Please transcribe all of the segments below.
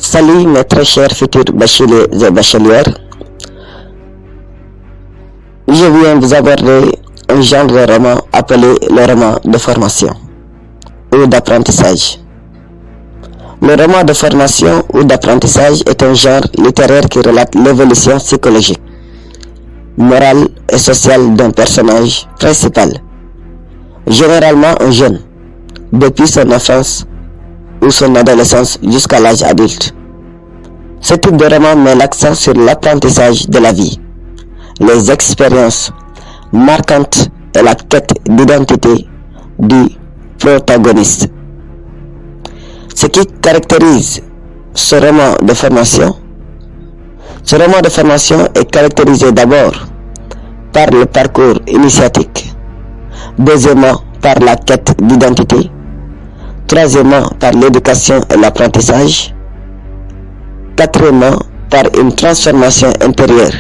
Salut mes très chers futurs bacheliers et bachelières. Je viens vous aborder un genre de roman appelé le roman de formation ou d'apprentissage. Le roman de formation ou d'apprentissage est un genre littéraire qui relate l'évolution psychologique, morale et sociale d'un personnage principal, généralement un jeune, depuis son enfance ou son adolescence jusqu'à l'âge adulte. Ce type de roman met l'accent sur l'apprentissage de la vie, les expériences marquantes et la quête d'identité du protagoniste. Ce qui caractérise ce roman de formation est caractérisé d'abord par le parcours initiatique, deuxièmement par la quête d'identité, troisièmement par l'éducation et l'apprentissage, quatrièmement par une transformation intérieure.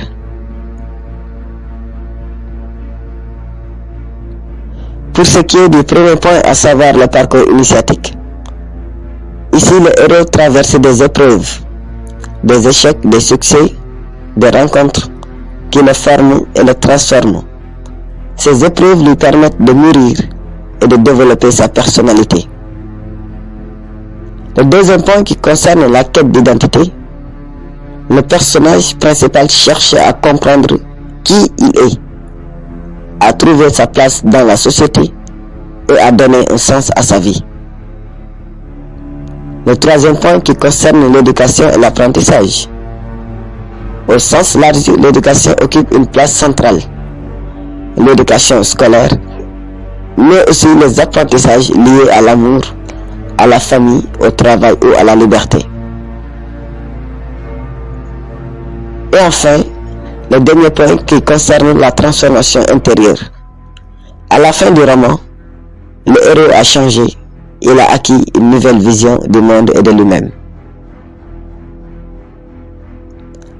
Pour ce qui est du premier point, à savoir le parcours initiatique, ici le héros traverse des épreuves, des échecs, des succès, des rencontres qui le forment et le transforment. Ces épreuves lui permettent de mûrir et de développer sa personnalité. Le deuxième point qui concerne la quête d'identité, le personnage principal cherche à comprendre qui il est, à trouver sa place dans la société et à donner un sens à sa vie. Le troisième point qui concerne l'éducation et l'apprentissage. Au sens large, l'éducation occupe une place centrale. L'éducation scolaire, mais aussi les apprentissages liés à l'amour, à la famille, au travail ou à la liberté. Et enfin, le dernier point qui concerne la transformation intérieure. À la fin du roman, le héros a changé, il a acquis une nouvelle vision du monde et de lui-même.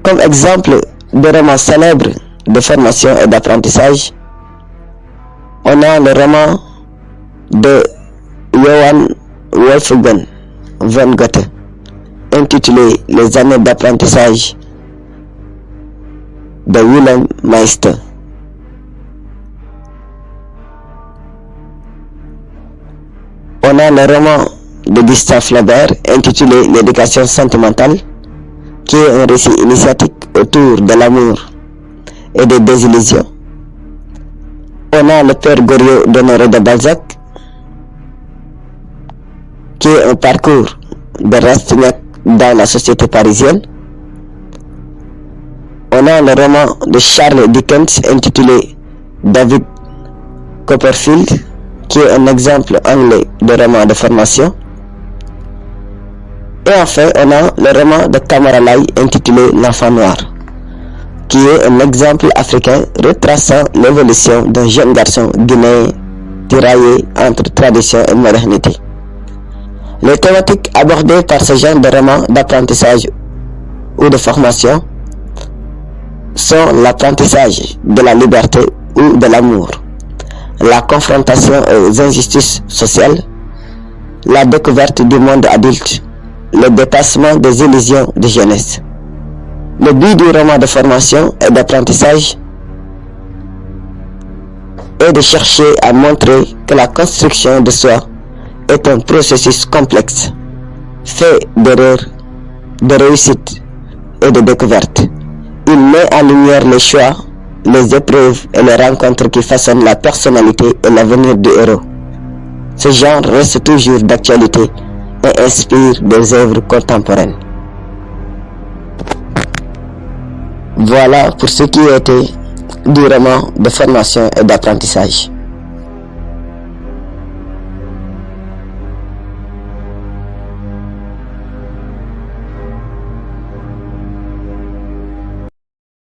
Comme exemple de romans célèbres de formation et d'apprentissage, on a le roman de Johann Wolfgang von Goethe, intitulé Les années d'apprentissage de Wilhelm Meister. On a le roman de Gustave Flaubert intitulé L'éducation sentimentale, qui est un récit initiatique autour de l'amour et des désillusions. On a le Père Goriot d'Honoré de Balzac, qui est un parcours de Rastignac dans la société parisienne. On a le roman de Charles Dickens intitulé David Copperfield, qui est un exemple anglais de roman de formation. Et enfin, on a le roman de Kamara Lai intitulé L'Enfant Noir, qui est un exemple africain retraçant l'évolution d'un jeune garçon guinéen tiraillé entre tradition et modernité. Les thématiques abordées par ce genre de roman d'apprentissage ou de formation sont l'apprentissage de la liberté ou de l'amour, la confrontation aux injustices sociales, la découverte du monde adulte, le dépassement des illusions de jeunesse. Le but du roman de formation et d'apprentissage est de chercher à montrer que la construction de soi est un processus complexe, fait d'erreurs, de réussites et de découvertes. Il met en lumière les choix, les épreuves et les rencontres qui façonnent la personnalité et l'avenir du héros. Ce genre reste toujours d'actualité et inspire des œuvres contemporaines. Voilà pour ce qui était du roman de formation et d'apprentissage.